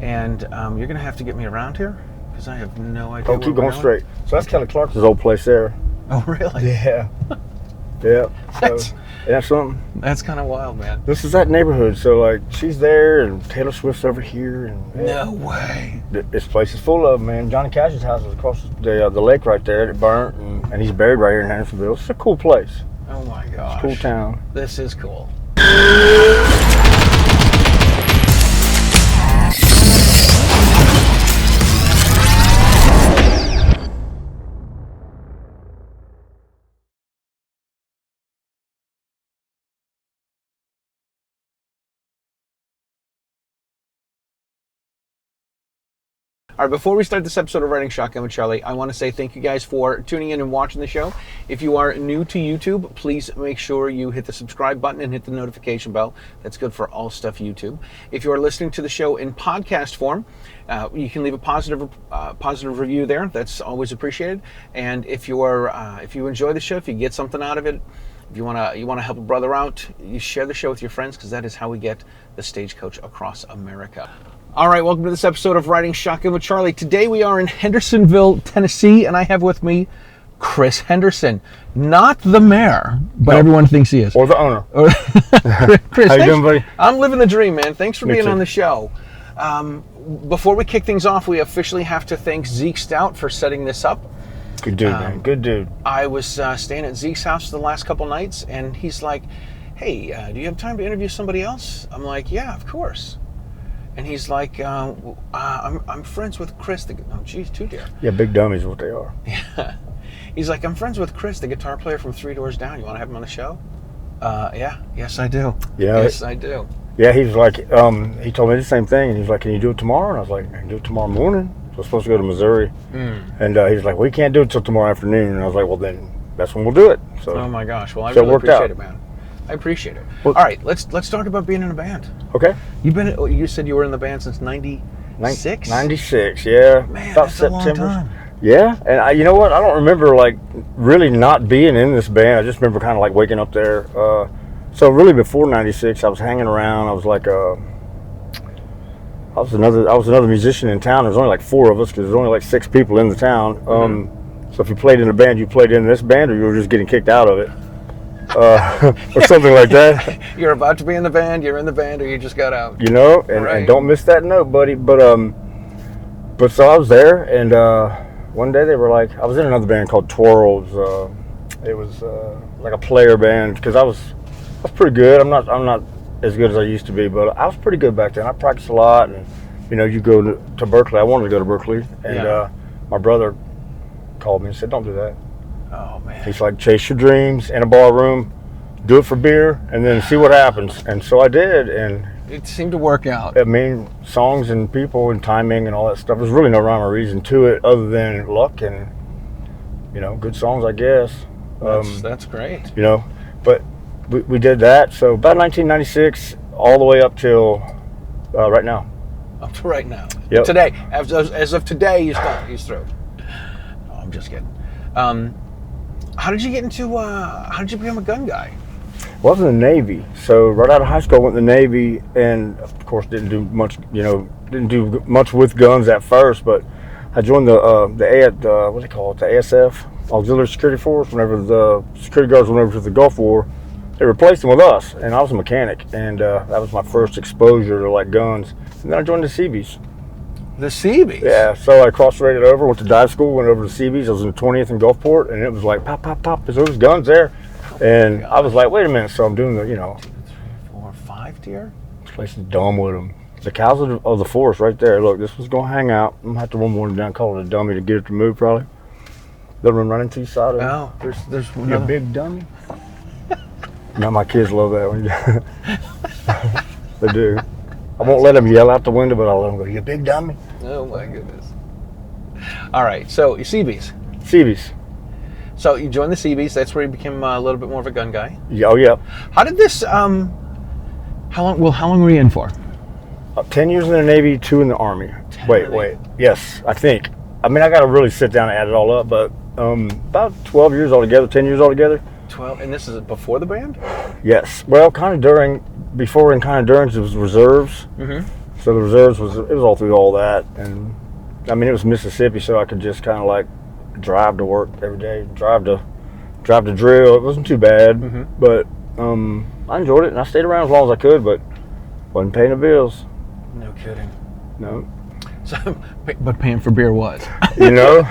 and you're going to have to get me around here because I have no idea. Oh, keep going straight. So that's Kelly Clarkson's old place there. Oh, really? Yeah. Yeah. So, that's something. That's kind of wild, man. This is that neighborhood. So, like, she's there, and Taylor Swift's over here. And no way. This place is full of them, man. Johnny Cash's house is across the lake right there that burnt, and he's buried right here in Hendersonville. It's a cool place. Oh, my gosh. It's a cool town. This is cool. All right, before we start this episode of Riding Shotgun with Charlie, I want to say thank you guys for tuning in and watching the show. If you are new to YouTube, please make sure you hit the subscribe button and hit the notification bell. That's good for all stuff YouTube. If you are listening to the show in podcast form, you can leave a positive review there. That's always appreciated. And if you enjoy the show, if you get something out of it, if you want to help a brother out, you share the show with your friends because that is how we get the Stagecoach across America. All right, welcome to this episode of Riding Shotgun with Charlie. Today we are in Hendersonville, Tennessee, and I have with me Chris Henderson. Not the mayor, but everyone thinks he is. Or the owner. Chris, how you doing, buddy? I'm living the dream, man. Thanks for being too. on the show. Before we kick things off, we officially have to thank Zeke Stout for setting this up. Good dude, man. Good dude. I was staying at Zeke's house the last couple nights, and he's like, hey, do you have time to interview somebody else? I'm like, yeah, of course. And he's like, I'm friends with Chris. Oh, geez, too dear. Yeah, big dummies is what they are. Yeah. He's like, I'm friends with Chris, the guitar player from 3 Doors Down. You want to have him on the show? Yeah. Yes, I do. Yeah. Yes, I do. Yeah, he was like, he told me the same thing. And he was like, can you do it tomorrow? And I was like, I can do it tomorrow morning. So we're supposed to go to Missouri. And he was like, we can't do it till tomorrow afternoon. And I was like, well, then that's when we'll do it. So, oh, my gosh. Well, I really appreciate it, man. I appreciate it. Well, all right, let's talk about being in a band. Okay. You said you were in the band since 96? 96, yeah. Man, about that's September. a long time. Yeah, and you know what? I don't remember like really not being in this band. I just remember kind of like waking up there. So really before 96, I was hanging around. I was like I was another musician in town. There was only like 4 of us because there's only like 6 people in the town. So if you played in a band, you played in this band, or you were just getting kicked out of it. Or something like that. You're about to be in the band, you're in the band, or you just got out. You know, and don't miss that note, buddy. But so I was there, and one day they were like, I was in another band called Twirls. It was like a player band because I was pretty good. I'm not as good as I used to be, but I was pretty good back then. I practiced a lot, and you go to Berklee. I wanted to go to Berklee, and my brother called me and said, "Don't do that." Oh, man. He's like, chase your dreams in a bar room, do it for beer, and then see what happens. And so I did, and it seemed to work out. I mean, songs and people and timing and all that stuff. There's really no rhyme or reason to it other than luck and, good songs, I guess. That's great. But we did that. So about 1996, all the way up till right now. Up to right now. Yep. Today. As of today, he's through. Oh, I'm just kidding. How did you get into, how did you become a gun guy? Well, I was in the Navy. So right out of high school, I went in the Navy, and of course didn't do much with guns at first, but I joined the what do they call it, the ASF, Auxiliary Security Force. Whenever the security guards went over to the Gulf War, they replaced them with us, and I was a mechanic, and that was my first exposure to like guns. And then I joined the Seabees. The Seabees? Yeah, so I cross-rated over, went to dive school, went over to Seabees. I was in the 20th in Gulfport, and it was like pop, pop, pop. There was guns there. And I was like, wait a minute. So I'm doing the, 2, 3, 4, 5 tier? This place is dumb with them. The cows of the forest right there. Look, this was going to hang out. I'm going to have to run one down, call it a dummy to get it to move probably. They'll run right into your side of it. Oh, there's a big dummy. Now my kids love that one. They do. I won't let them yell out the window, but I'll let them go, you big dummy. Oh, my goodness. All right, so Seabees. Seabees. So you joined the Seabees. That's where you became a little bit more of a gun guy. Yeah, oh, yeah. How did this, how long were you in for? 10 years in the Navy, 2 in the Army. Wait. Yes, I think. I mean, I got to really sit down and add it all up, but about 12 years altogether, 10 years altogether. 12, and this is before the band? Yes. Well, before and kind of during, it was reserves. Mm-hmm. So the reserves was all through all that, and I mean it was Mississippi, so I could just kind of like drive to work every day, drive to drill. It wasn't too bad, but I enjoyed it, and I stayed around as long as I could, but wasn't paying the bills. No kidding. No. So, but paying for beer was. You know?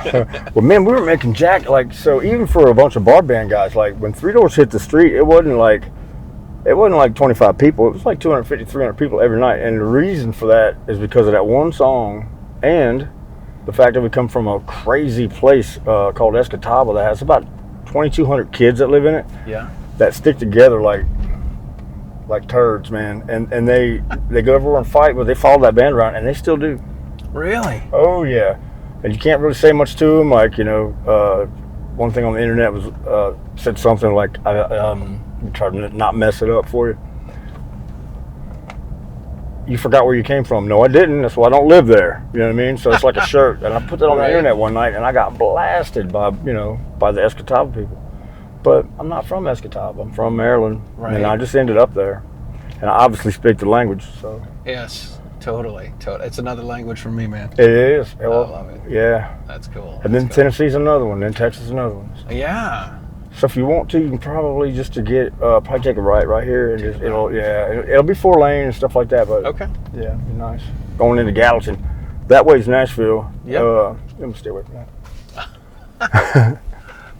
Well, man, we were making so even for a bunch of bar band guys, like when Three Doors hit the street, it wasn't like 25 people. It was like 250, 300 people every night. And the reason for that is because of that one song and the fact that we come from a crazy place called Escatawpa that has about 2,200 kids that live in it. Yeah. That stick together like turds, man. And they go everywhere and fight, but they follow that band around, and they still do. Really? Oh, yeah. And you can't really say much to them. Like, you know, one thing on the internet was said something like, try to not mess it up for you. You forgot where you came from. No, I didn't. That's why I don't live there. You know what I mean? So it's like a shirt. And I put that on the internet one night, and I got blasted by the Escatawpa people. But I'm not from Escatawpa. I'm from Maryland. Right. And I just ended up there. And I obviously speak the language, so. Yes. Totally. It's another language for me, man. It is. Well, I love it. Yeah. That's cool. And then Tennessee's another one. Then Texas is another one. So. Yeah. So if you want to, you can probably just probably take a right here, and it'll be 4-lane and stuff like that. But okay. Yeah, it'd be nice. Going into Gallatin, that way's Nashville. Yeah. Let me stay away from that.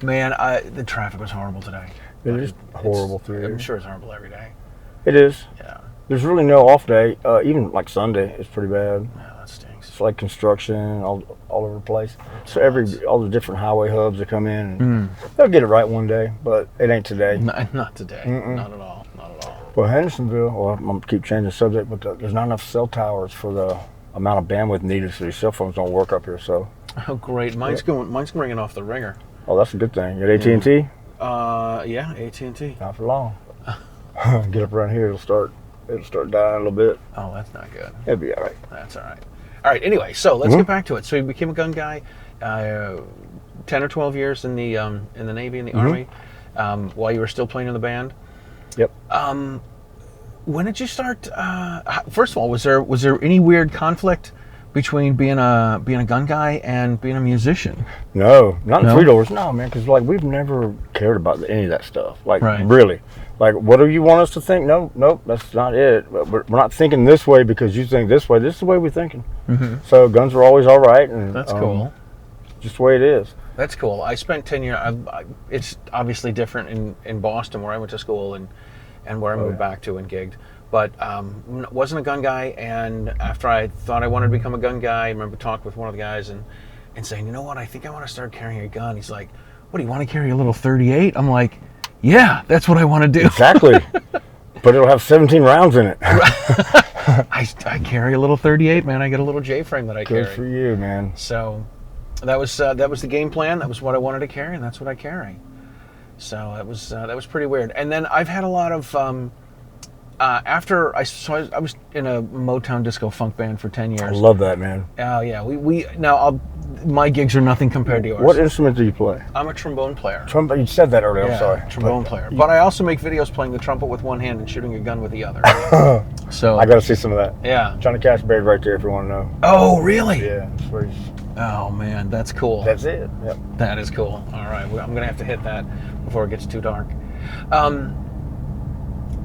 Man, the traffic was horrible today. It is horrible through here. I'm sure it's horrible every day. It is. Yeah. There's really no off day. Even like Sunday, it's pretty bad. Yeah, that stinks. It's like construction all over the place. So all the different highway hubs that come in, and they'll get it right one day, but it ain't today. Not today. Not at all. Not at all. Well, Hendersonville. Well, I'm gonna keep changing the subject, but there's not enough cell towers for the amount of bandwidth needed, so these cell phones don't work up here. So. Oh, great! Mine's ringing off the ringer. Oh, that's a good thing. You at AT&T? Yeah, AT&T. Not for long. Get up around here, it'll start dying a little bit. Oh, that's not good. It'll be all right. That's all right. All right. Anyway, so let's get back to it. So you became a gun guy, 10 or 12 years in the Navy, in the Army, while you were still playing in the band. Yep. When did you start? First of all, was there any weird conflict between being a gun guy and being a musician? No, not in Three Doors. No, man, because like we've never cared about any of that stuff. Like really, like what do you want us to think? Nope, that's not it. We're not thinking this way because you think this way. This is the way we're thinking. So guns are always all right, and that's cool. Just the way it is. That's cool. I spent 10 years. It's obviously different in Boston, where I went to school, and where I moved back to and gigged. But wasn't a gun guy, and after I thought I wanted to become a gun guy, I remember talking with one of the guys and saying, you know what, I think I want to start carrying a gun. He's like, what, do you want to carry a little 38? I'm like, yeah, that's what I want to do. Exactly. But it'll have 17 rounds in it. I carry a little 38, man. I get a little J-frame that I carry. Good for you, man. So that was the game plan. That was what I wanted to carry, and that's what I carry. So that was pretty weird. And then I've had a lot of... after I was in a Motown disco funk band for 10 years. I love that, man. Oh yeah, my gigs are nothing compared to yours. What instrument do you play? I'm a trombone player. You said that earlier. I'm sorry. Trombone player. But I also make videos playing the trumpet with one hand and shooting a gun with the other. So I got to see some of that. Yeah. Johnny Cash buried right there if you want to know. Oh really? Yeah. That's where he's... Oh man, that's cool. That's it. Yep. That is cool. All right, I'm gonna have to hit that before it gets too dark.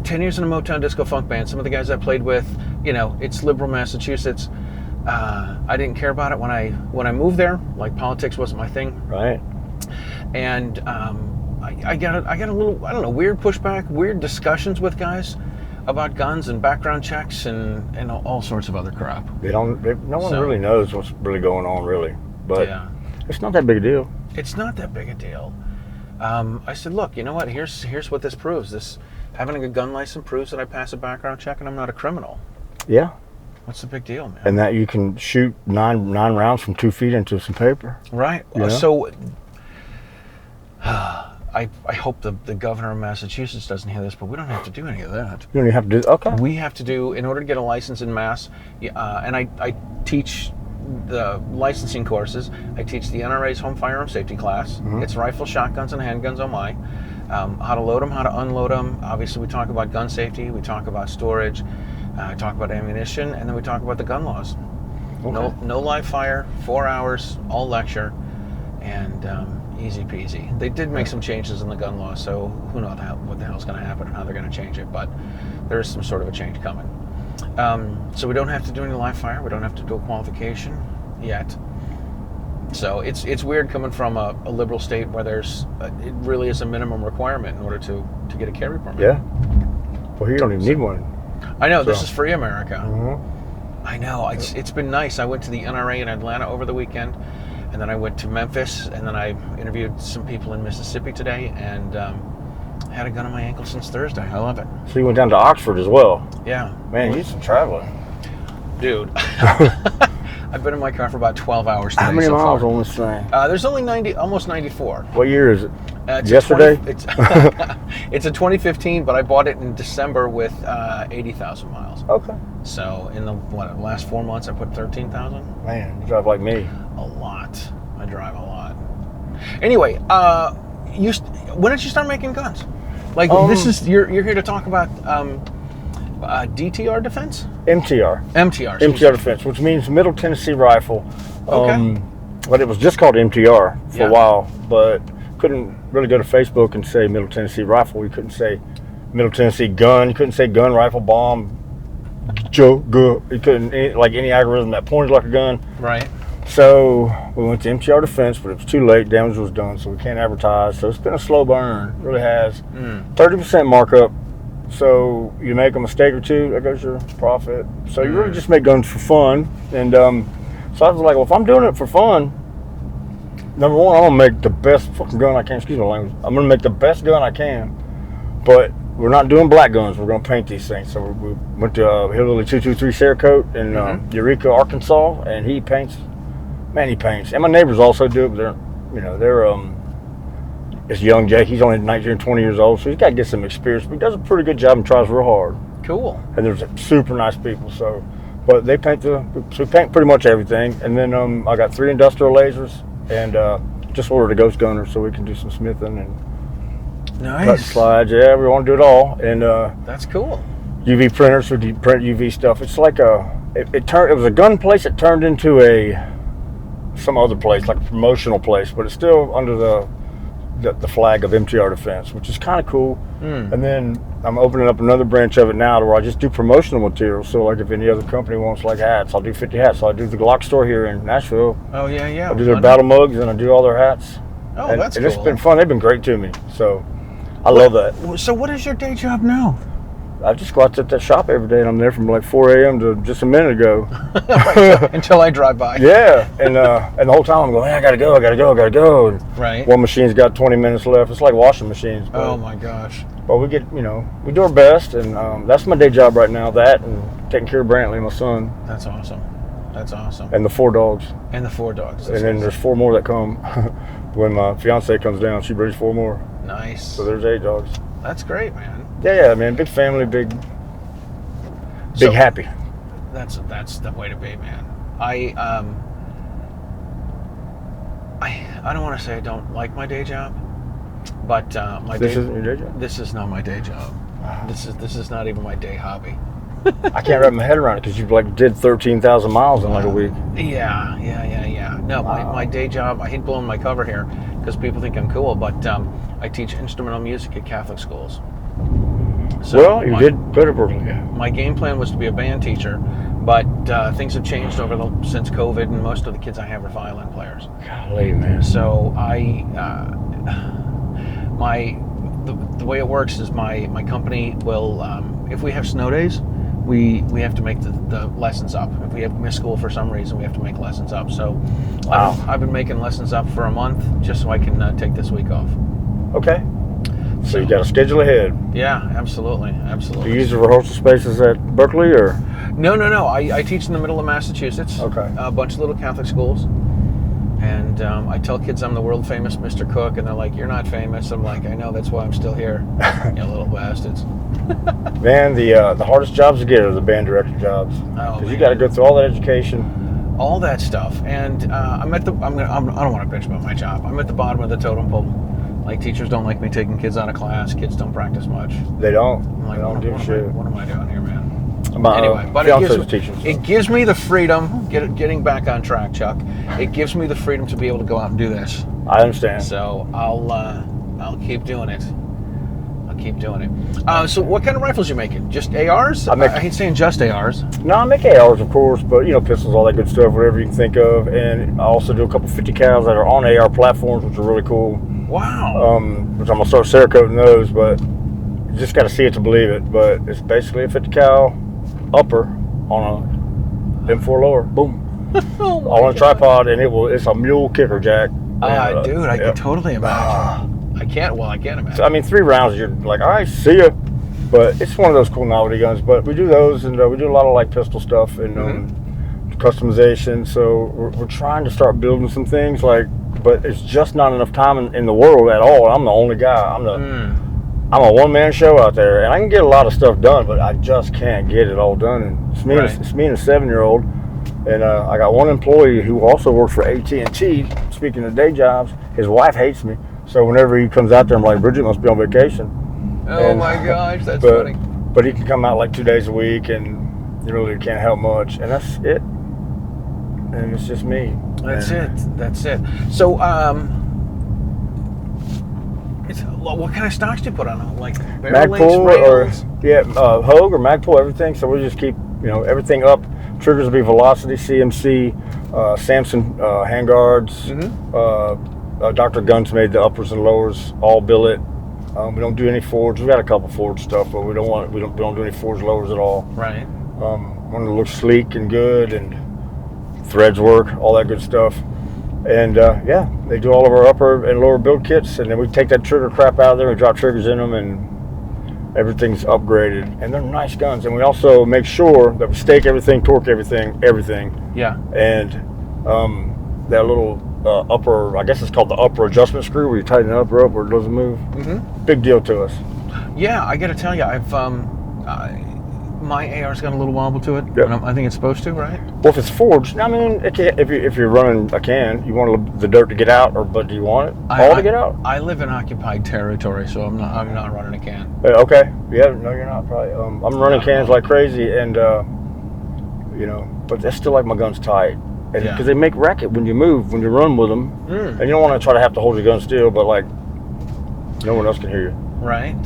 10 years in a Motown disco funk band. Some of the guys I played with, it's liberal Massachusetts. I didn't care about it when I moved there. Like, politics wasn't my thing. Right. And I got a little, I don't know, weird pushback, weird discussions with guys about guns and background checks and all sorts of other crap. No one really knows what's really going on, really. But it's not that big a deal. It's not that big a deal. I said, look, you know what? Here's what this proves. Having a gun license proves that I pass a background check and I'm not a criminal. Yeah. What's the big deal, man? And that you can shoot nine rounds from 2 feet into some paper. Right. So I hope the governor of Massachusetts doesn't hear this, but we don't have to do any of that. You don't even have to do. Okay. We have to do, in order to get a license in Mass, and I teach the licensing courses. I teach the NRA's home firearm safety class. It's rifles, shotguns, and handguns on my. How to load them, how to unload them. Obviously, we talk about gun safety. We talk about storage. talk about ammunition, and then we talk about the gun laws. Okay. No live fire, 4 hours, all lecture, and easy peasy. They did make some changes in the gun law, so who knows what the hell's going to happen and how they're going to change it, but there is some sort of a change coming. So we don't have to do any live fire. We don't have to do a qualification yet. So it's weird coming from a liberal state where it really is a minimum requirement in order to get a carry permit. Yeah. Well, you don't even need one. I know, this is free America. Mm-hmm. I know, it's been nice. I went to the NRA in Atlanta over the weekend, and then I went to Memphis, and then I interviewed some people in Mississippi today, and had a gun on my ankle since Thursday. I love it. So you went down to Oxford as well? Yeah. Man, you did some traveling. Dude. I've been in my car for about 12 hours today. How many so miles far. on this thing? There's only almost 94. What year is it? It's Yesterday? It's a 2015, but I bought it in December with 80,000 miles. Okay. So in the last 4 months, I put 13,000. Man, you drive like me. A lot. I drive a lot. Anyway, when did you start making guns? Like you're here to talk about DTR Defense? MTR. MTR Defense, which means Middle Tennessee Rifle. Okay. But it was just called MTR for Yeah. a while, but couldn't really go to Facebook and say Middle Tennessee Rifle. You couldn't say Middle Tennessee Gun. You couldn't say gun, rifle, bomb, Joe, go. You couldn't, like any algorithm that pointed like a gun. Right. So we went to MTR Defense, but it was too late. Damage was done, so we can't advertise. So it's been a slow burn. It really has. 30% markup. So you make a mistake or two, there goes your profit. So you really just make guns for fun. And so I was like, well, if I'm doing it for fun, number one, I'm going to make the best fucking gun I can. Excuse my language. I'm going to make the best gun I can. But we're not doing black guns. We're going to paint these things. So we went to Hillbilly 223 Cerakote in Eureka, Arkansas, and he paints. Man, he paints. And my neighbors also do it, but they're it's young Jake. He's only 19 or 20 years old, so he's got to get some experience. But he does a pretty good job and tries real hard. Cool. And there's super nice people. So, but they paint so we paint pretty much everything. And then I got 3 industrial lasers and just ordered a ghost gunner so we can do some smithing and cut slides. Yeah, we want to do it all. And that's cool. UV printers, so you print UV stuff. It's like it was a gun place that turned into some other place, like a promotional place, but it's still under the flag of MTR Defense, which is kind of cool. And then I'm opening up another branch of it now to where I just do promotional materials. So like if any other company wants like hats, I'll do 50 hats. So I do the Glock store here in Nashville. Oh yeah. I do their battle mugs and I do all their hats. Oh, and that's cool. It's been fun. They've been great to me. So I love that. So what is your day job now? I just go out to that shop every day and I'm there from like 4 a.m. to just a minute ago. Until I drive by. Yeah, and the whole time I'm going, hey, I gotta go. And right. One machine's got 20 minutes left. It's like washing machines. But, oh my gosh. But we get, we do our best, and that's my day job right now. That and taking care of Brantley, my son. That's awesome. And the 4 dogs. And the 4 dogs. And then there's 4 more that come when my fiance comes down. She brings 4 more. Nice. So there's 8 dogs. That's great, man. Yeah, man. Big family, big happy. That's the way to be, man. I don't want to say I don't like my day job, but This isn't your day job? This is not my day job. This is not even my day hobby. I can't wrap my head around it because you did 13,000 miles in like a week. Yeah. No, my day job, I hate blowing my cover here because people think I'm cool, but I teach instrumental music at Catholic schools. So well, you did good at Berklee. My game plan was to be a band teacher, but things have changed since COVID, and most of the kids I have are violin players. Golly, man. So the way it works is my company will, if we have snow days, we have to make the lessons up. If we have missed school for some reason, we have to make lessons up. So wow. I've been making lessons up for a month just so I can take this week off. Okay. So you got to schedule ahead. Yeah, absolutely. Do you use the rehearsal spaces at Berklee or? No. I teach in the middle of Massachusetts. Okay. A bunch of little Catholic schools. And I tell kids I'm the world famous Mr. Cook, and they're like, "You're not famous." I'm like, "I know, that's why I'm still here." You little bastards. Man, the hardest jobs to get are the band director jobs. Because you got to go through all that education. All that stuff. And I don't want to bitch about my job. I'm at the bottom of the totem pole. Like, teachers don't like me taking kids out of class. Kids don't practice much. They don't. I'm like, they don't do shit. What am I doing here, man? Anyway, but teaching. it gives me the freedom, getting back on track, Chuck. It gives me the freedom to be able to go out and do this. I understand. So I'll keep doing it. Keep doing it. So what kind of rifles you making? Just ARs? I hate saying just ARs. No, I make ARs, of course, but pistols, all that good stuff, whatever you can think of. And I also do a couple 50 cals that are on AR platforms, which are really cool. Wow. Which I'm gonna start Cerakoting those, but you just got to see it to believe it. But it's basically a 50 cal upper on a M4 lower. Boom. All on a tripod, and it's a mule kicker jack. Dude, I can totally imagine. I can't imagine. So, 3 rounds, you're like, all right, see ya. But it's one of those cool novelty guns. But we do those, and we do a lot of pistol stuff and customization. So we're trying to start building some things, but it's just not enough time in the world at all. I'm the only guy. I'm a one-man show out there, and I can get a lot of stuff done, but I just can't get it all done. And it's me and a 7-year-old, and I got one employee who also works for AT&T. Speaking of day jobs, his wife hates me. So whenever he comes out there, I'm like, Bridget must be on vacation. Oh my gosh, that's funny. But he can come out 2 days a week, and you really can't help much. And that's it. And it's just me. That's it. So, what kind of stocks do you put on them? Like barrel lengths, Hogue or Magpul, everything. So we just keep everything up. Triggers will be Velocity, CMC, Samson handguards. Dr. Guns made the uppers and lowers, all billet. We don't do any forge. We've got a couple forge stuff, but we don't do any forge lowers at all. Right. One that looks sleek and good, and threads work, all that good stuff. And they do all of our upper and lower build kits, and then we take that trigger crap out of there and drop triggers in them, and everything's upgraded. And they're nice guns. And we also make sure that we stake everything, torque everything. Yeah. And that little upper, I guess it's called the upper adjustment screw, where you tighten the upper up where it doesn't move. Mm-hmm. Big deal to us. Yeah, I got to tell you, I've my AR's got a little wobble to it. Yep. I think it's supposed to, right? Well, if it's forged, if you're running a can, you want the dirt to get out, but do you want it to get out? I live in occupied territory, so I'm not running a can. Okay. Yeah, no, you're not probably. I'm running cans like crazy, and but that's still my gun's tight. Because they make racket when you move, when you run with them. And you don't want to try to have to hold your gun still, but no one else can hear you. Right.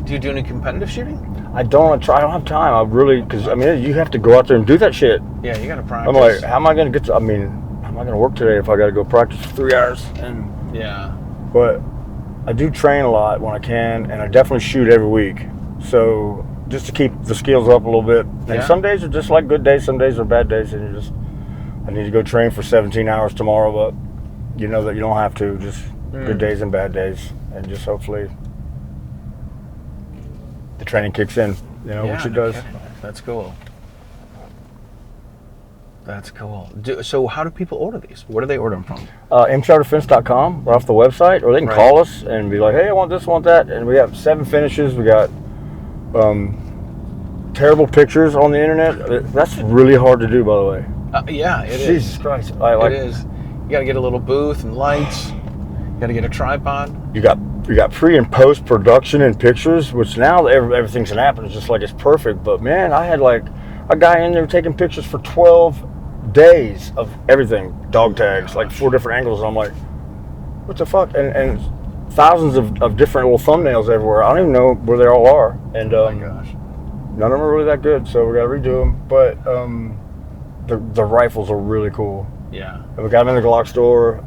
Do you do any competitive shooting? I don't have time. Because you have to go out there and do that shit. Yeah, you got to practice. I'm like, how am I going to how am I going to work today if I got to go practice for 3 hours? But I do train a lot when I can, and I definitely shoot every week. So just to keep the skills up a little bit. And some days are just like good days, some days are bad days, and I need to go train for 17 hours tomorrow, but you know that you don't have to. Just good days and bad days, and just hopefully the training kicks in, which it does. That's cool. That's cool. So how do people order these? Where do they order them from? MTRDefense.com, right off the website, or they can call us and be like, hey, I want this, want that. And we have 7 finishes. We got terrible pictures on the internet. That's really hard to do, by the way. It is. Jesus Christ. It is. You got to get a little booth and lights. You got to get a tripod. You got pre and post production and pictures, which now everything's snapping. It's just it's perfect. But man, I had a guy in there taking pictures for 12 days of everything, dog tags, 4 different angles. And I'm like, what the fuck? And thousands of different little thumbnails everywhere. I don't even know where they all are. And oh my gosh, none of them are really that good. So we got to redo them. But the rifles are really cool. Yeah. And we got them in the Glock store,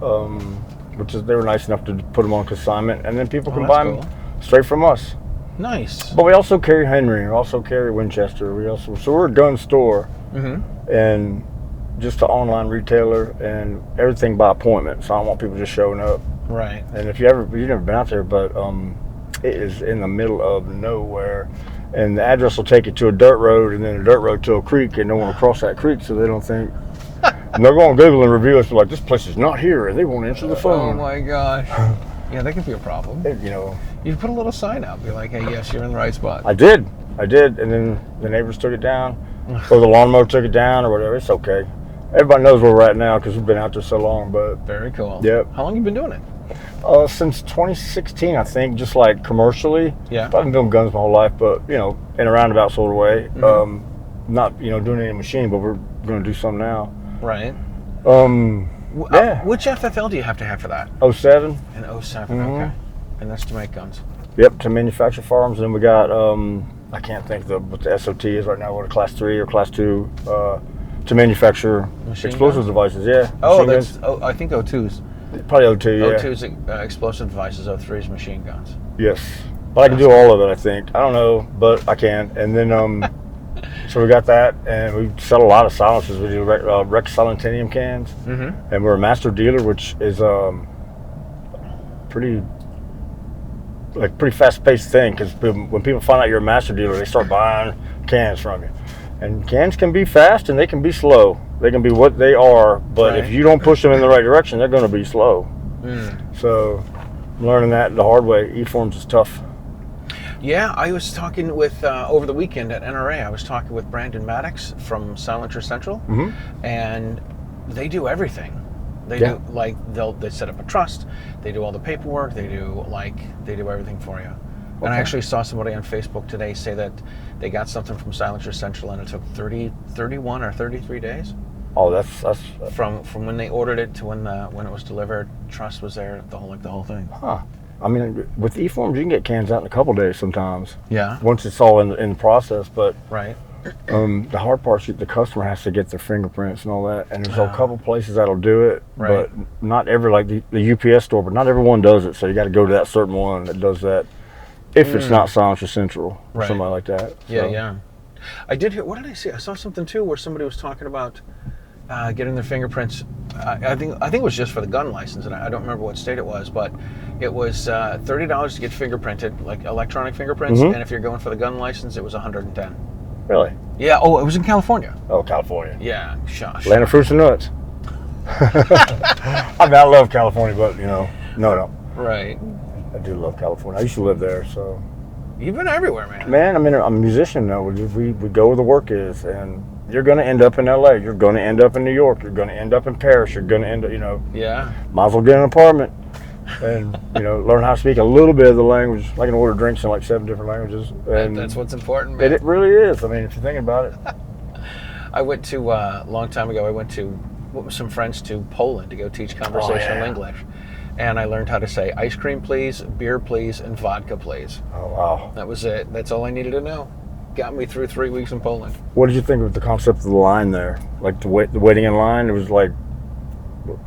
they were nice enough to put them on consignment, and then people can buy them straight from us. Nice. But we also carry Henry, we also carry Winchester. So we're a gun store, and just an online retailer, and everything by appointment. So I don't want people just showing up. Right. And if you've never been out there, but it is in the middle of nowhere. And the address will take you to a dirt road, and then a dirt road to a creek, and no one will cross that creek, so they don't think. And they'll go on Google and review us, this place is not here, and they won't answer the phone. Oh my gosh. Yeah, that could be a problem. You put a little sign out, be like, hey, yes, you're in the right spot. I did, and then the neighbors took it down, or the lawnmower took it down, or whatever. It's okay. Everybody knows where we're at now because we've been out there so long. But very cool. Yep. How long have you been doing it? Since 2016, I think, just commercially. Yeah. I've been doing guns my whole life, but in a roundabout sort of way. Mm-hmm. Not doing any machine, but we're going to do some now. Right. Yeah. Which FFL do you have to have for that? 07. An 07. Mm-hmm. Okay. And that's to make guns. Yep, to manufacture firearms. And then we got I can't think what the SOT is right now. What a class 3 or class 2 to manufacture Machine explosive guns? devices. Yeah. Oh, machine that's I think O2s. probably 02. Yeah. O2's explosive devices. O3's machine guns. Yes, but I can do all of it. I think I don't know, but I can. And then so we got that, and we sell a lot of silencers. We do Rex Silentinium cans, Mm-hmm. and we're a master dealer, which is pretty fast-paced thing, because when people find out you're a master dealer, they start buying cans from you. And cans can be fast and they can be slow. They can be what they are, but Right. if you don't push them in the right direction, they're going to be slow. Mm. So learning that the hard way, E-forms is tough. Yeah, I was talking with, over the weekend at NRA, I was talking with Brandon Maddox from Silencer Central, Mm-hmm. and they do everything. They Yeah. do, they set up a trust, they do all the paperwork, they do everything for you. And I Okay. actually saw somebody on Facebook today say that they got something from Silencer Central and it took 31 or 33 days Oh, that's from when they ordered it to when it was delivered. Trust was there, the whole thing. huh. I mean, with E-forms, you can get cans out in a couple days sometimes. Yeah. Once it's all in the process, but Right. the hard part is the customer has to get their fingerprints and all that, and there's a couple places that'll do it, Right. but not every, like the UPS store, but not everyone does it, so you got to go to that certain one that does that, if it's not Silencer Central or Right. somebody like that. Yeah, So, yeah. I did hear, what did I see? I saw something too where somebody was talking about getting their fingerprints. I think it was just for the gun license, and I don't remember what state it was, but it was $30 to get fingerprinted, like electronic fingerprints, Mhm. and if you're going for the gun license, it was $110. Really? Yeah. Oh, it was in California. Oh, California. Yeah. Shush. Land of fruits and nuts. I mean, I love California, but no. Right. I do love California. I used to live there, so. You've been everywhere, man. Man, I mean, I'm a musician though. We go where the work is, and you're going to end up in LA. You're going to end up in New York. You're going to end up in Paris. You're going to end up, Yeah. might as well get an apartment and, learn how to speak a little bit of the language. I can order drinks in like 7 different languages. And That's what's important, man. it really is. I mean, if you're thinking about it. I went to, a long time ago, I went with some friends to Poland to go teach conversational English. And I learned how to say ice cream, please, beer, please, and vodka, please. Oh, wow. That was it. That's all I needed to know. Got me through 3 weeks in Poland. What did you think of the concept of the line there? Like the waiting in line? It was like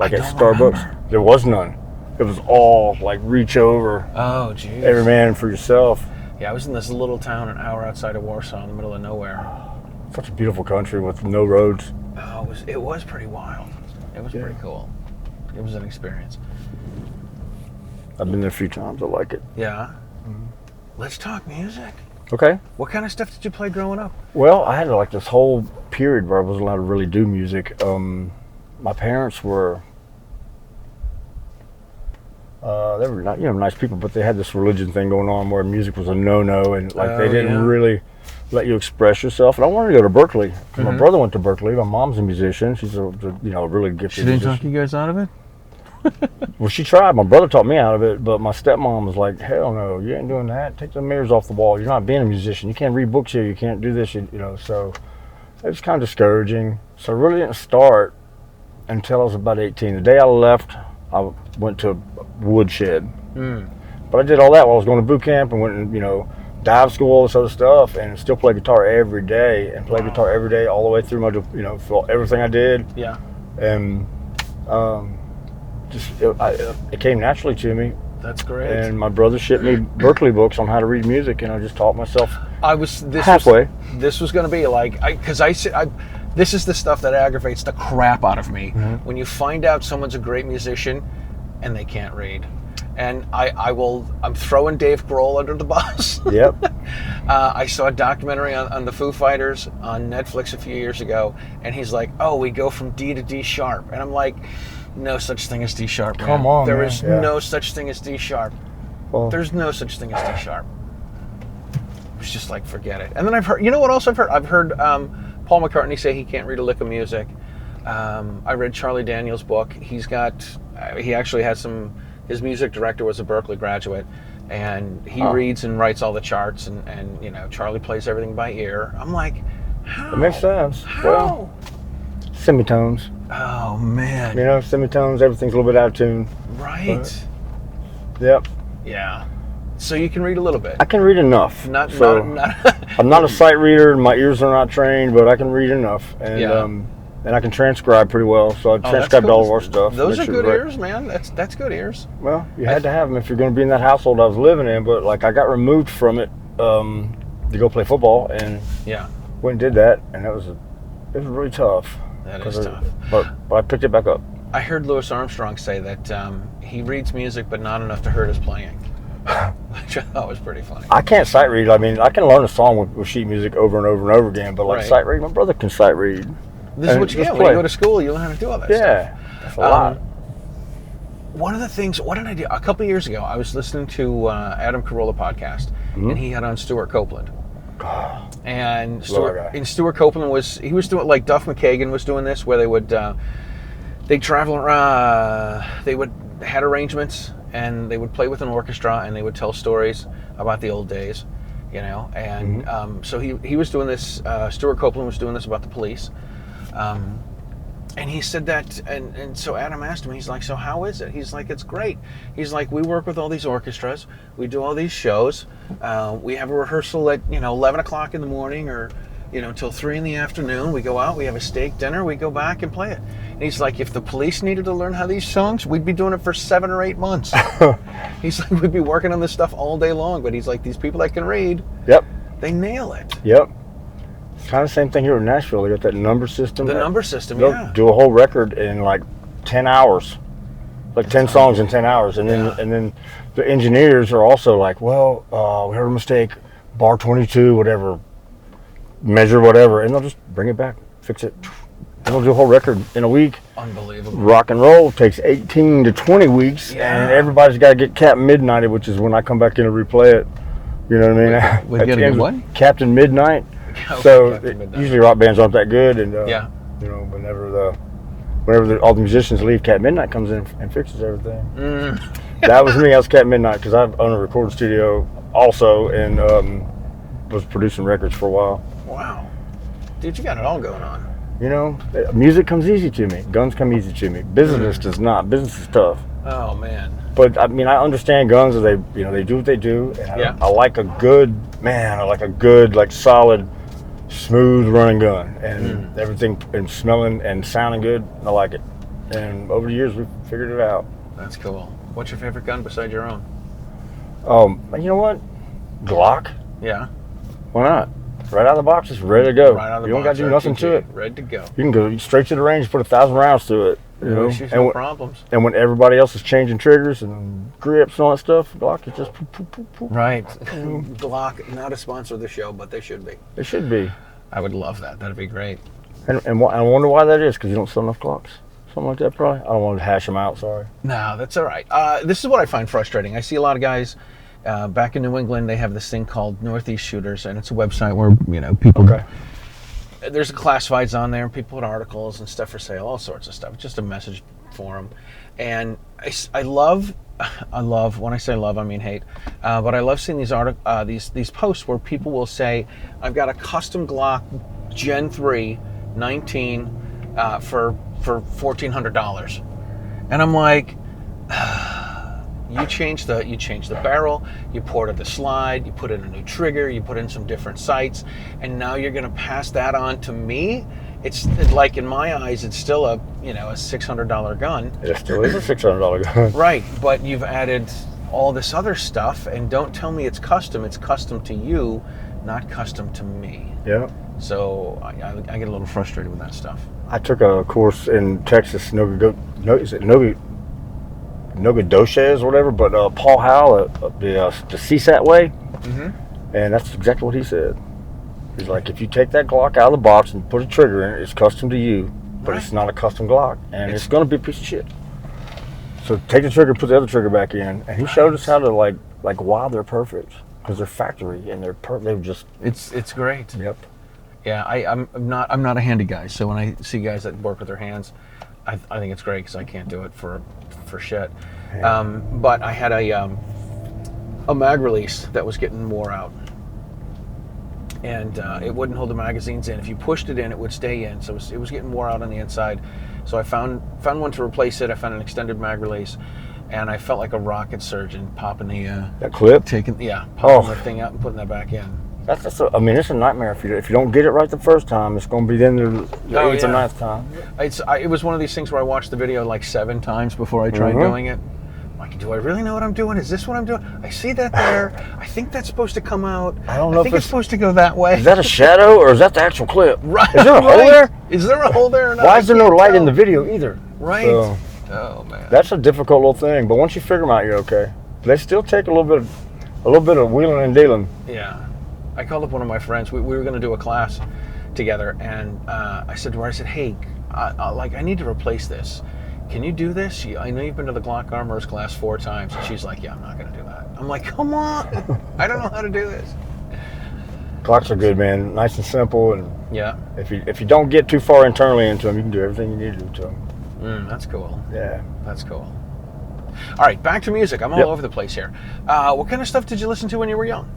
at don't Starbucks? remember. There was none. It was all like reach over, Oh, geez. every man for yourself. Yeah, I was in this little town an hour outside of Warsaw in the middle of nowhere. Such a beautiful country with no roads. Oh, it was pretty wild. It was pretty cool. It was an experience. I've been there a few times. I like it. Yeah. Let's talk music. Okay. What kind of stuff did you play growing up? Well, I had like this whole period where I wasn't allowed to really do music. My parents were, they were not, nice people, but they had this religion thing going on where music was a no-no, and like they didn't really let you express yourself. And I wanted to go to Berklee. My brother went to Berklee. My mom's a musician. She's a really gifted musician. you guys out of it? Well, she tried. My brother taught me out of it, but my stepmom was like, hell no, you ain't doing that. Take the mirrors off the wall. You're not being a musician. You can't read books here. You can't do this, so it was kind of discouraging. So I really didn't start until I was about 18. The day I left, I went to woodshed. But I did all that while I was going to boot camp and went and, dive school, all this other stuff, and still play guitar every day and play guitar every day all the way through my, for everything I did. Yeah. And, it came naturally to me, That's great. and my brother shipped me Berklee books on how to read music, and I just taught myself halfway. This was going to be like, this is the stuff that aggravates the crap out of me when you find out someone's a great musician and they can't read. And I'm throwing Dave Grohl under the bus. Yep. I saw a documentary on the Foo Fighters on Netflix a few years ago, and he's like, "Oh, we go from D to D sharp," and I'm like, no such thing as D sharp. Man. Come on, There man. is Yeah. no such thing as D sharp. Well, There's no such thing as D sharp. It's just like, forget it. And then I've heard, you know what else I've heard? I've heard Paul McCartney say he can't read a lick of music. I read Charlie Daniels' book. He actually had his music director was a Berklee graduate, and he reads and writes all the charts, and you know, Charlie plays everything by ear. I'm like, how? It makes sense. How? Well, semitones. Oh man. You know, semitones. Everything's a little bit out of tune. Right. But, yep. Yeah. So you can read a little bit. I can read enough. Not. I'm not a sight reader. My ears are not trained, but I can read enough, and and I can transcribe pretty well. So I transcribed all of our stuff. Those are good ears, man. That's good ears. Well, you had to have them if you're going to be in that household I was living in. But like, I got removed from it to go play football, and went and did that, and it was really tough. That is tough. But I picked it back up. I heard Louis Armstrong say that he reads music, but not enough to hurt his playing. Which I thought was pretty funny. I can't sight read. I mean, I can learn a song with sheet music over and over and over again, but like sight read, my brother can sight read. This is what you get when you go to school. You learn how to do all that stuff. Yeah, that's a lot. One of the things, what did I do? A couple of years ago, I was listening to Adam Carolla podcast, and he had on Stuart Copeland. And Stuart Copeland was doing, like Duff McKagan was doing this, where they would they'd travel around, they had arrangements, and they would play with an orchestra, and they would tell stories about the old days, you know. And so he was doing this. Stuart Copeland was doing this about the police, and he said that. And so Adam asked him. He's like, "So how is it?" He's like, "It's great." He's like, "We work with all these orchestras. We do all these shows. We have a rehearsal at 11 o'clock in the morning, or till 3 in the afternoon. We go out. We have a steak dinner. We go back and play it." And he's like, "If the police needed to learn how these songs, we'd be doing it for 7 or 8 months." He's like, "We'd be working on this stuff all day long." But he's like, "These people that can read, they nail it." Yep. It's kind of the same thing here in Nashville. They got that number system. The number system, They'll do a whole record in like 10 hours, like 10 songs in 10 hours, and then the engineers are also like, "Well, we heard a mistake, bar 22, whatever, measure whatever," and they'll just bring it back, fix it. And they'll do a whole record in a week. Unbelievable. Rock and roll takes 18 to 20 weeks, and everybody's got to get Captain Midnighted, which is when I come back in and replay it. You know what I mean? We're going to get what? Captain Midnight. Okay, so Captain Midnight. Usually rock bands aren't that good, and whenever all the musicians leave, Captain Midnight comes in and fixes everything. That was me. I was Captain Midnight because I own a recording studio also, and was producing records for a while. Wow, dude, you got it all going on. Music comes easy to me. Guns come easy to me. Business does not. Business is tough. Oh man. But I mean, I understand guns. They do what they do. And I like a good like solid, smooth running gun, and everything and smelling and sounding good. I like it. And over the years, we've figured it out. That's cool. What's your favorite gun besides your own? You know what? Glock. Yeah. Why not? Right out of the box, it's ready to go. Right out of the you don't box, got to do nothing to it. Ready to go. You can go straight to the range, put 1,000 rounds to it. No problems. And when everybody else is changing triggers and grips and all that stuff, Glock is just poof, poof, poof, poof. Right. Glock, not a sponsor of the show, but they should be. They should be. I would love that. That'd be great. And I wonder why that is, because you don't sell enough Glocks. Something like that, probably. I don't want to hash them out, sorry. No, that's all right. This is what I find frustrating. I see a lot of guys back in New England. They have this thing called Northeast Shooters, and it's a website where people. Okay. There's classifieds on there, and people put articles and stuff for sale, all sorts of stuff. It's just a message forum, and I love. When I say love, I mean hate. But I love seeing these posts where people will say, "I've got a custom Glock Gen 3 19 for $1,400," and I'm like. You change the barrel, you ported the slide, you put in a new trigger, you put in some different sights, and now you're going to pass that on to me? It's like, in my eyes, it's still a $600 gun. It still is a $600 gun. Right, but you've added all this other stuff, and don't tell me it's custom. It's custom to you, not custom to me. Yeah. So I get a little frustrated with that stuff. I took a course in Texas, Nogoshes or whatever, but Paul Howell, the CSAT way, and that's exactly what he said. He's like, if you take that Glock out of the box and put a trigger in it, it's custom to you, but it's not a custom Glock, and it's going to be a piece of shit. So take the trigger, put the other trigger back in, and he showed us how to like why they're perfect, because they're factory and they're just. It's great. Yep. Yeah, I'm not a handy guy, so when I see guys that work with their hands, I think it's great because I can't do it for shit. But I had a a mag release that was getting wore out. And it wouldn't hold the magazines in. If you pushed it in, it would stay in. So it was getting wore out on the inside. So I found one to replace it. I found an extended mag release, and I felt like a rocket surgeon popping that clip, popping the thing out and putting that back in. I mean, it's a nightmare if you don't get it right the first time. It's going to be in the eighth or ninth time. It was one of these things where I watched the video like 7 times before I tried doing it. Like, do I really know what I'm doing? Is this what I'm doing? I see that there. I think that's supposed to come out. I don't know. I think it's supposed to go that way. Is that a shadow or is that the actual clip? Right. Is there a hole there? Is there a hole there or not? Why is there no light in the video either? Right. So, oh man. That's a difficult little thing, but once you figure them out, you're okay. They still take a little bit of wheeling and dealing. Yeah. I called up one of my friends. We were going to do a class together, and I said to her, hey, I need to replace this. Can you do this? I know you've been to the Glock Armorers class 4 times. And she's like, yeah, I'm not going to do that. I'm like, come on. I don't know how to do this. Glocks are good, man. Nice and simple. And yeah. If you don't get too far internally into them, you can do everything you need to do to them. That's cool. Yeah. That's cool. All right, back to music. I'm all over the place here. What kind of stuff did you listen to when you were young?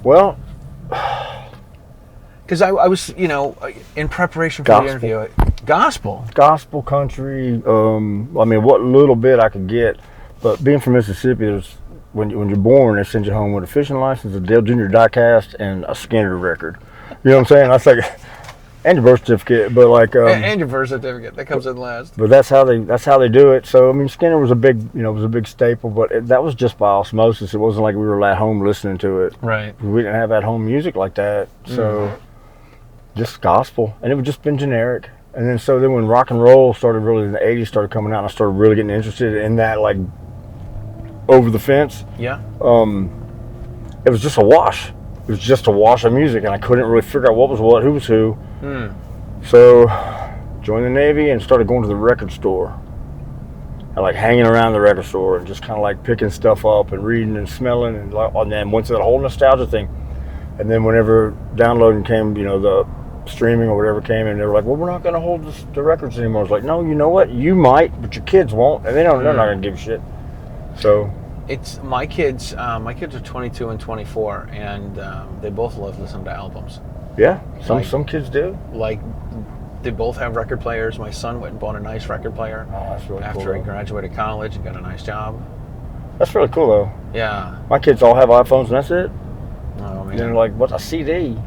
Well, because I was, in preparation for the interview. Gospel country. I mean, what little bit I could get, but being from Mississippi, there's when you're born, they send you home with a fishing license, a Dale Jr. diecast, and a Skinner record. You know what I'm saying? That's like, and your birth certificate, but like, and your birth certificate that comes in last. But that's how they do it. So I mean, Skinner was a big staple, but that was just by osmosis. It wasn't like we were at home listening to it. Right. We didn't have at home music like that, so just gospel, and it would just been generic. And then when rock and roll started really in the 80s started coming out, and I started really getting interested in that, like over the fence. Yeah. It was just a wash. It was just a wash of music, and I couldn't really figure out what was what, who was who. So, joined the Navy and started going to the record store. And like hanging around the record store and just kind of like picking stuff up and reading and smelling, and then went to that whole nostalgia thing. And then whenever downloading came, the streaming or whatever came in, they were like, well, we're not going to hold the records anymore. I was like, no, you know what? You might, but your kids won't, and they're not going to give a shit. So it's my kids are 22 and 24, and they both love listening to albums. Yeah, some kids do. Like, they both have record players. My son went and bought a nice record player that's really after cool, he graduated college and got a nice job. That's really cool, though. Yeah. My kids all have iPhones, and that's it. Oh, man. And they're like, what's a CD?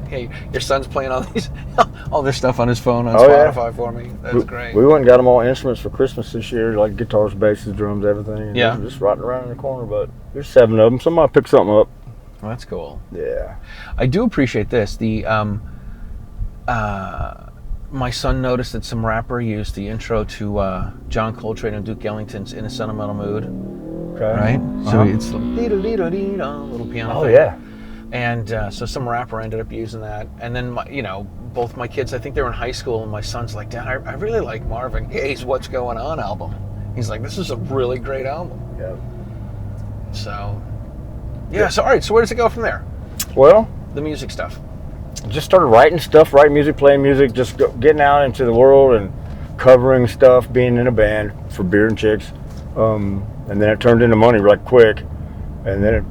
Hey, your son's playing all this stuff on his phone on Spotify for me. That's great. We went and got them all instruments for Christmas this year, like guitars, basses, drums, everything. Yeah. Just rotting around in the corner, but there's 7 of them. Somebody pick something up. Well, that's cool. Yeah. I do appreciate this. My son noticed that some rapper used the intro to John Coltrane and Duke Ellington's In a Sentimental Mood. Okay. Right? So it's a little piano thing. Yeah. And so some rapper ended up using that. And then, both my kids, I think they were in high school, and my son's like, Dad, I really like Marvin Gaye's What's Going On album. He's like, this is a really great album. Yeah. So, so all right, so where does it go from there? Well, the music stuff. Just started writing music, playing music, just getting out into the world and covering stuff, being in a band for beer and chicks. And then it turned into money right quick. And then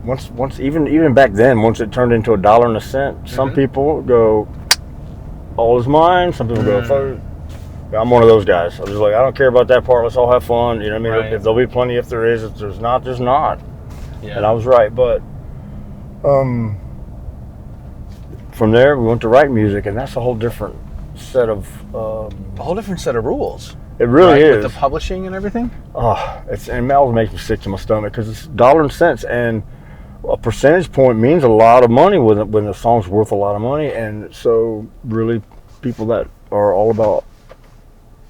once even back then, once it turned into $1 and a cent, some people go, all is mine. Some people go, I'm one of those guys. I'm just like, I don't care about that part. Let's all have fun. You know what I mean? Right. If there'll be plenty, if there is, if there's not, there's not. Yeah. And I was right. But from there, we went to write music, and that's a whole different set of rules. It really is. With the publishing and everything. Oh, and it always makes me sick to my stomach because it's $1 and cents, and a percentage point means a lot of money when the song's worth a lot of money. And so, really, people that are all about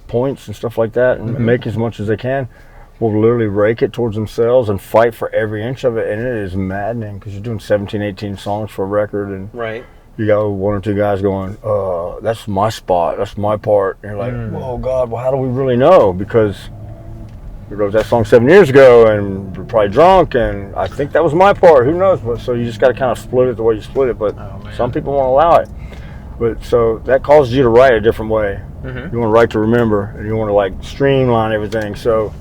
points and stuff like that and make as much as they can will literally rake it towards themselves and fight for every inch of it. And it is maddening because you're doing 17, 18 songs for a record, and you got 1 or 2 guys going, that's my spot, that's my part. And you're like, oh God, well, how do we really know? Because we wrote that song 7 years ago and we're probably drunk, and I think that was my part, who knows? But so you just got to kind of split it the way you split it, but some people won't allow it. But so that causes you to write a different way. You want to write to remember, and you want to like streamline everything. So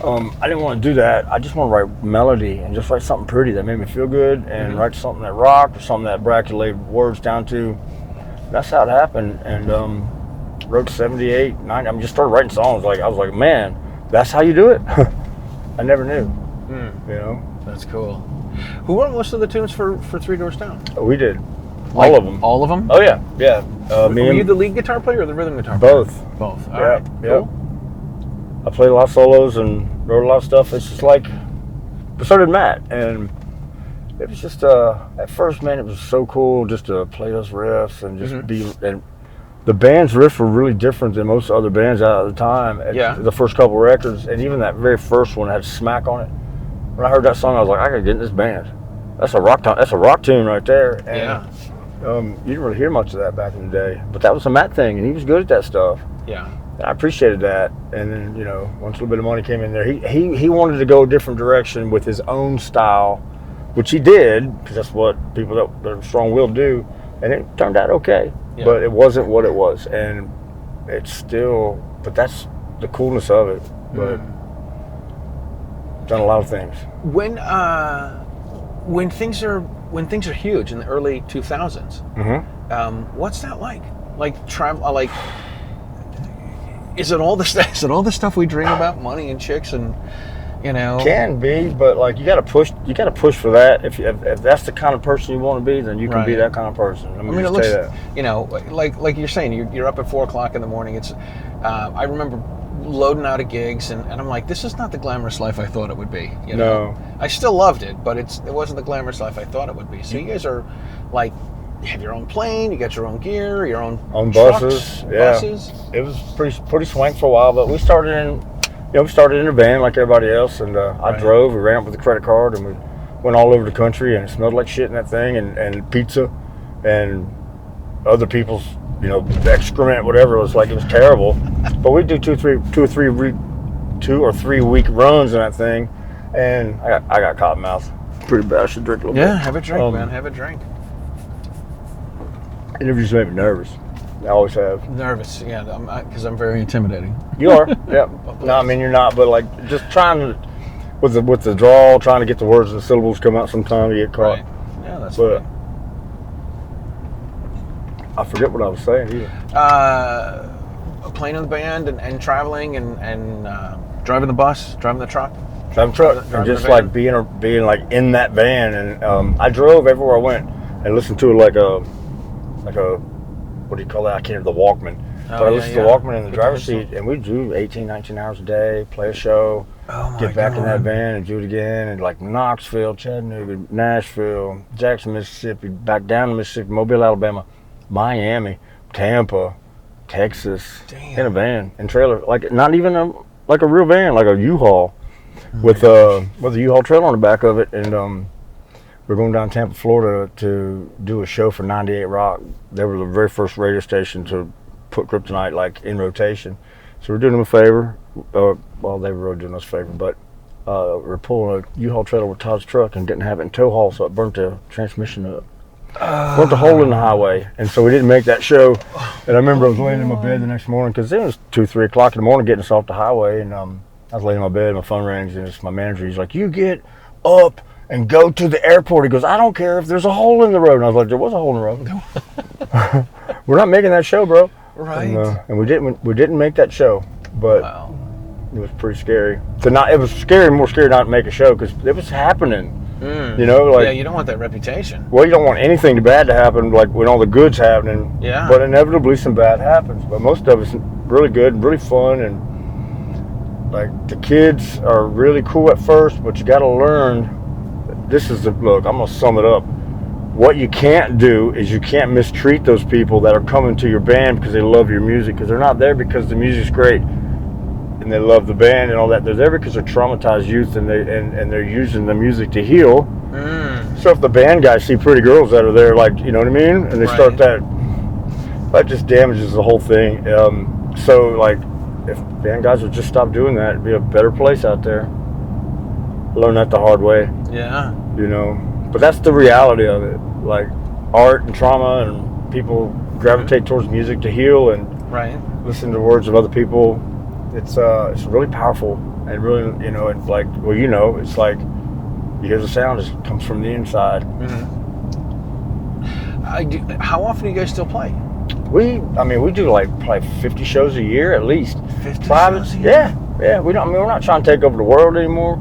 I didn't want to do that. I just want to write melody and just write something pretty that made me feel good, and write something that rocked or something that I could lay words down to. That's how it happened. And wrote 78, 90. I just started writing songs. I was like, man, that's how you do it. I never knew. You know. That's cool. Who wrote most of the tunes for Three Doors Down? We did. All of them. All of them? Oh yeah, yeah. Were you the lead guitar player or the rhythm guitar player? Both. Both. All right. Yeah. Cool. I played a lot of solos and wrote a lot of stuff. It's just like, but so did Matt. And it was just, at first, man, it was so cool just to play those riffs and just be, and the band's riffs were really different than most other bands out at the time. The first couple records, and even that very first one had Smack on it. When I heard that song, I was like, I gotta get in this band. That's a rock tune right there. And, you didn't really hear much of that back in the day, but that was a Matt thing, and he was good at that stuff. Yeah. And I appreciated that. And then, you know, once a little bit of money came in there, he wanted to go a different direction with his own style, which he did, because that's what people that are strong-willed do, and it turned out okay. Yeah. But it wasn't what it was, and it's still. But that's the coolness of it. But done a lot of things. When things are huge in the early 2000s, what's that like? Like travel, like is it all the stuff we dream about, money and chicks and you know? Can be, but like you got to push for that. If that's the kind of person you want to be, then you can be that kind of person. I mean, it looks, you know, like you're saying, you're up at 4 o'clock in the morning. It's I remember loading out of gigs, and I'm like, this is not the glamorous life I thought it would be. You know? No. I still loved it, but it wasn't the glamorous life I thought it would be. So you guys are like, you have your own plane, you got your own gear, your own buses. Trucks, buses. It was pretty swank for a while, but we started in a van like everybody else, and I drove. We ran up with a credit card, and we went all over the country, and it smelled like shit in that thing, and pizza, and other people's, you know, excrement, whatever. It was terrible. But we'd do 2 or 3 week runs in that thing, and I got cotton mouth pretty bad. I should drink a little bit. Yeah, have a drink, man. Have a drink. Interviews make me nervous. I always have. Nervous, yeah, because I'm very intimidating. You are, yeah. No, I mean you're not, but like just trying to, with the drawl, trying to get the words and the syllables come out. Sometimes you get caught. Right. Yeah, that's but I forget what I was saying either. Playing in the band and traveling and driving the bus, driving the truck. Driving truck, and just like being like in that van, and I drove everywhere I went and listened to like a what do you call that? I can't remember, the Walkman. But I listened to the Walkman in the driver's seat, and we do 18, 19 hours a day, play a show, get back in that van and do it again, and like Knoxville, Chattanooga, Nashville, Jackson, Mississippi, back down to Mississippi, Mobile, Alabama, Miami, Tampa, Texas, in a van and trailer, like not even a real van, like a U-Haul with a U-Haul trailer on the back of it, and we're going down to Tampa, Florida to do a show for 98 Rock. They were the very first radio station to put Kryptonite like in rotation. So we're doing them a favor. Well, they were really doing us a favor, but we're pulling a U-Haul trailer with Todd's truck and didn't have it in tow haul, so it burnt the transmission up. Burnt a hole in the highway, and so we didn't make that show. And I remember I was laying in my bed the next morning, because it was 2, 3 o'clock in the morning getting us off the highway, and I was laying in my bed, my phone rings, and it's my manager. He's like, you get up and go to the airport. He goes, I don't care if there's a hole in the road. And I was like, there was a hole in the road. We're not making that show, bro. Right. And we didn't make that show, but it was pretty scary. It was more scary not to make a show, because it was happening. You know, like, yeah, you don't want that reputation. Well, you don't want anything bad to happen, like when all the good's happening. Yeah. But inevitably some bad happens. But most of it's really good, really fun, and like the kids are really cool at first, but you got to learn. Look, I'm gonna sum it up. What you can't do is you can't mistreat those people that are coming to your band because they love your music, because they're not there because the music's great and they love the band and all that. They're there because they're traumatized youth, and they're using the music to heal. So if the band guys see pretty girls that are there, like, you know what I mean, and they start that just damages the whole thing. So like, if band guys would just stop doing that, it'd be a better place out there. Learn that the hard way. Yeah. You know, but that's the reality of it. Like art and trauma, and people gravitate towards music to heal and listen to the words of other people. It's really powerful. And really, you know, it's like, well, you know, it's like you hear the sound, it comes from the inside. How often do you guys still play? We do like probably 50 shows a year at least. 50 private shows a year? Yeah. We don't. I mean, we're not trying to take over the world anymore.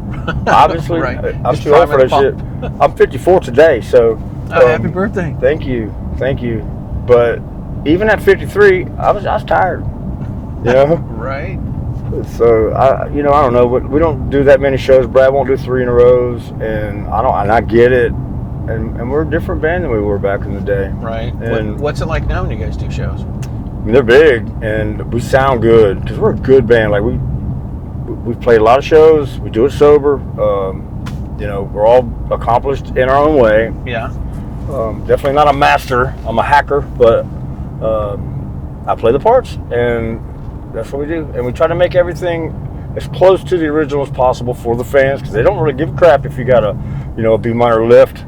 Obviously, Right. I'm Just too old for that private shit. I'm 54 today, so. Happy birthday! Thank you. But even at 53, I was tired. You know. Right. So I don't know. We don't do that many shows. Brad won't do 3 in a row, and I get it. And we're a different band than we were back in the day. Right. And what's it like now when you guys do shows? I mean, they're big and we sound good because we're a good band. Like we've played a lot of shows. We do it sober. You know, we're all accomplished in our own way. Yeah. Definitely not a master. I'm a hacker, but I play the parts, and that's what we do. And we try to make everything as close to the original as possible for the fans, because they don't really give a crap if you got a B minor lift,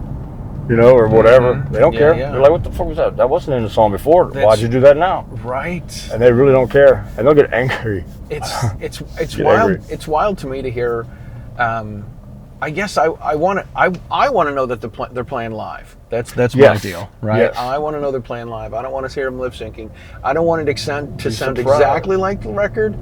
you know, or whatever. They don't care. Yeah. They're like, what the fuck was that? That wasn't in the song before. Why'd you do that now? Right. And they really don't care, and they'll get angry. It's wild. Angry. It's wild to me to hear. I guess I want to know that they're playing live. That's my Yes. deal, right? Yes. I want to know they're playing live. I don't want to hear them lip syncing. I don't want it to sound surprised. exactly like the record,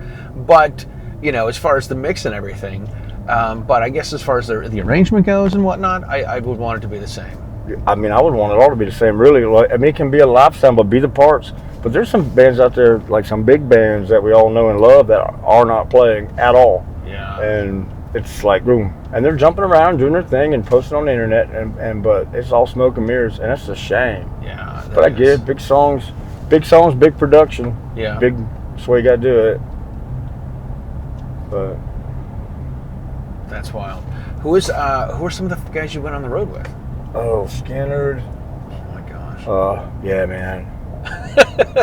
but you know, as far as the mix and everything. But I guess as far as the arrangement goes and whatnot, I would want it to be the same. I mean, I would want it all to be the same, really. I mean, it can be a live sound, but be the parts. But there's some bands out there, like some big bands that we all know and love, that are not playing at all. Yeah. And it's like, boom. And they're jumping around, doing their thing, and posting on the internet, but it's all smoke and mirrors, and that's a shame. Yeah. But I get it. Big songs, big production. Yeah. That's the way you got to do it. But that's wild. Who are some of the guys you went on the road with? oh, Skinner. Oh my gosh. Yeah, man.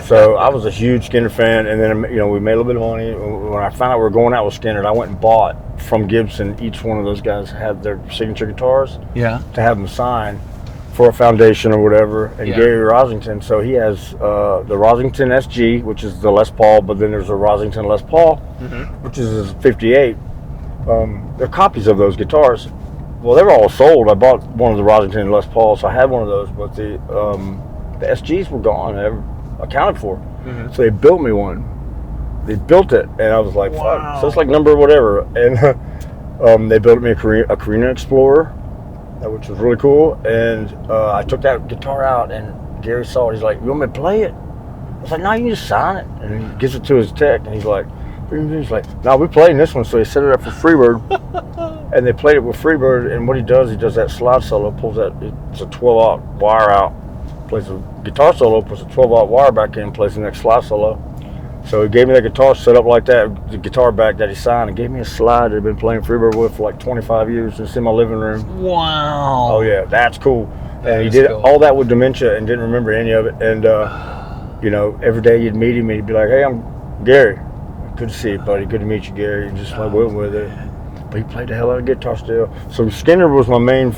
So I was a huge Skinner fan, and then we made a little bit of money. When I found out we were going out with Skinner, I went and bought from Gibson. Each one of those guys had their signature guitars. Yeah. To have them signed for a foundation or whatever. And Gary Rosington, so he has the Rosington SG, which is the Les Paul, but then there's a Rosington Les Paul, which is his 58. They're copies of those guitars. Well, they were all sold. I bought one of the Rosington Les Paul, so I had one of those, but the SGs were gone. They were accounted for. So they built me one. They built it, and I was like, wow. fuck. So it's like number whatever. And they built me a Carina Explorer, which was really cool. And I took that guitar out, and Gary saw it. He's like, you want me to play it? I was like, no, you can just sign it. And he gives it to his tech, and he's like, no, we're playing this one. So he set it up for Freebird, and they played it with Freebird. And what he does that slide solo, pulls that, it's a 12-aught wire out, plays a guitar solo, puts a 12-aught wire back in, plays the next slide solo. So he gave me that guitar set up like that, the guitar back that he signed, and gave me a slide that I've been playing Freebird with for like 25 years. It's in my living room. Wow. Oh yeah, that's cool. And he did all that with dementia and didn't remember any of it. And every day you'd meet him and he'd be like, hey, I'm Gary. Good to see you, buddy. Good to meet you, Gary. And just like went with it. But he played the hell out of guitar still. So Skinner was my main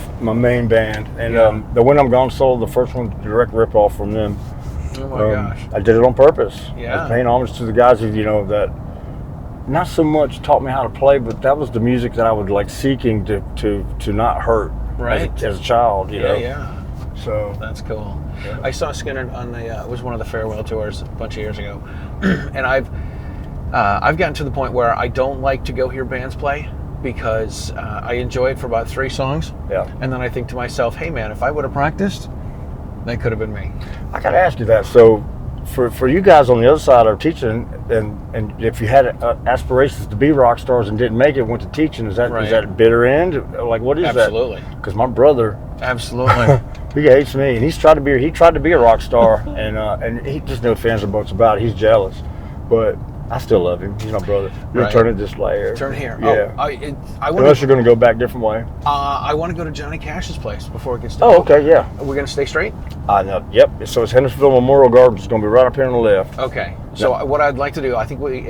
band. And the When I'm Gone solo, the first one, direct ripoff from them. Oh my gosh. I did it on purpose. Yeah. I was paying homage to the guys who, that not so much taught me how to play, but that was the music that I was like seeking to not hurt as a child, you know. Yeah. So that's cool. Yeah. I saw Skinner on it was one of the farewell tours a bunch of years ago. And I've gotten to the point where I don't like to go hear bands play because I enjoy it for about 3 songs. Yeah. And then I think to myself, hey man, if I would have practiced, that could have been me. I got to ask you that. So for you guys on the other side are teaching, and if you had aspirations to be rock stars and didn't make it, went to teaching, is that bitter end? Like, what is that? Absolutely. Because my brother, absolutely, he hates me, and he tried to be a rock star, and he just knows fans and boats about it. He's jealous, but I still love him. He's my brother. You're turn it this way. Turn here. Yeah. Unless you're going to go back a different way. I want to go to Johnny Cash's place before it gets dark. Oh, okay, yeah. Are we going to stay straight? No, yep. So it's Hendersonville Memorial Gardens. It's going to be right up here on the left. Okay. So what I'd like to do, I think we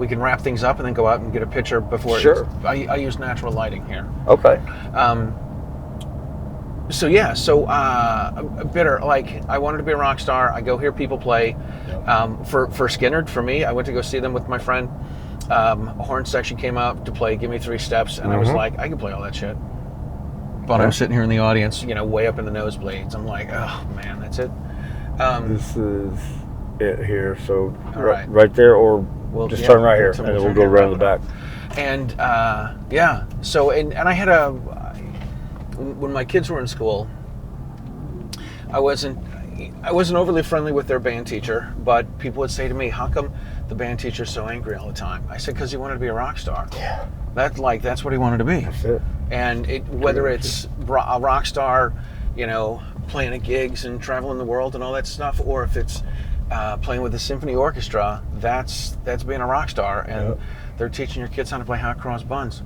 can wrap things up and then go out and get a picture before. Sure. I use natural lighting here. Okay. Bitter. Like, I wanted to be a rock star. I go hear people play. For Skinner, for me, I went to go see them with my friend a horn section came up to play Give Me 3 Steps, and I was like, I can play all that shit. But I'm sitting here in the audience, way up in the nosebleeds. I'm like, oh man, that's it. This is it here. So right. right there, or just turn right here, and then we'll go around the back. And so and I had when my kids were in school, I wasn't overly friendly with their band teacher, but people would say to me, how come the band teacher's so angry all the time? I said, because he wanted to be a rock star. Yeah. That's what he wanted to be. That's it. And whether it's a rock star, playing at gigs and traveling the world and all that stuff, or if it's playing with a symphony orchestra, that's being a rock star. And they're teaching your kids how to play hot cross buns.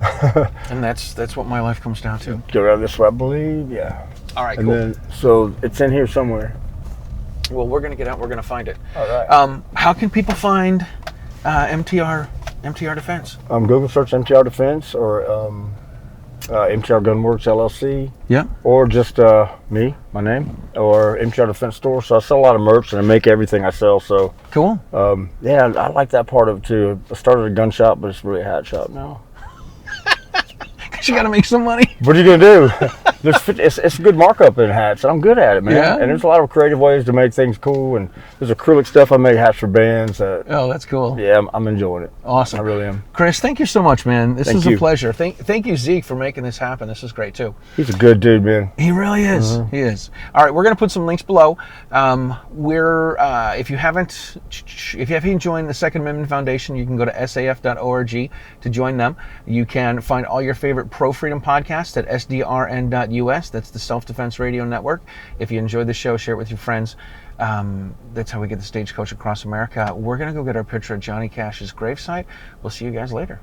And that's what my life comes down to. Go around this way, I believe. Yeah. All right, and cool. Then, so it's in here somewhere. Well, we're going to get out. We're going to find it. All right. How can people find MTR Defense? Google search MTR Defense or MTR Gunworks LLC. Yeah. Or just me, my name, or MTR Defense Store. So I sell a lot of merch and I make everything I sell. So cool. Yeah, I like that part of it too. I started a gun shop, but it's really a hat shop now. You got to make some money. What are you going to do? It's a good markup in hats, and I'm good at it, man. Yeah. And there's a lot of creative ways to make things cool, and there's acrylic stuff I make hats for bands. Oh, that's cool. Yeah, I'm enjoying it. Awesome. I really am. Chris, thank you so much, man. This is a pleasure. Thank you, Zeke, for making this happen. This is great, too. He's a good dude, man. He really is. Mm-hmm. He is. All right, we're going to put some links below. If you haven't joined the Second Amendment Foundation, you can go to saf.org to join them. You can find all your favorite pro-freedom podcasts at sdrn.us. That's the Self-Defense Radio Network. If you enjoyed the show, share it with your friends. That's how we get the stagecoach across America. We're going to go get our picture at Johnny Cash's gravesite. We'll see you guys later.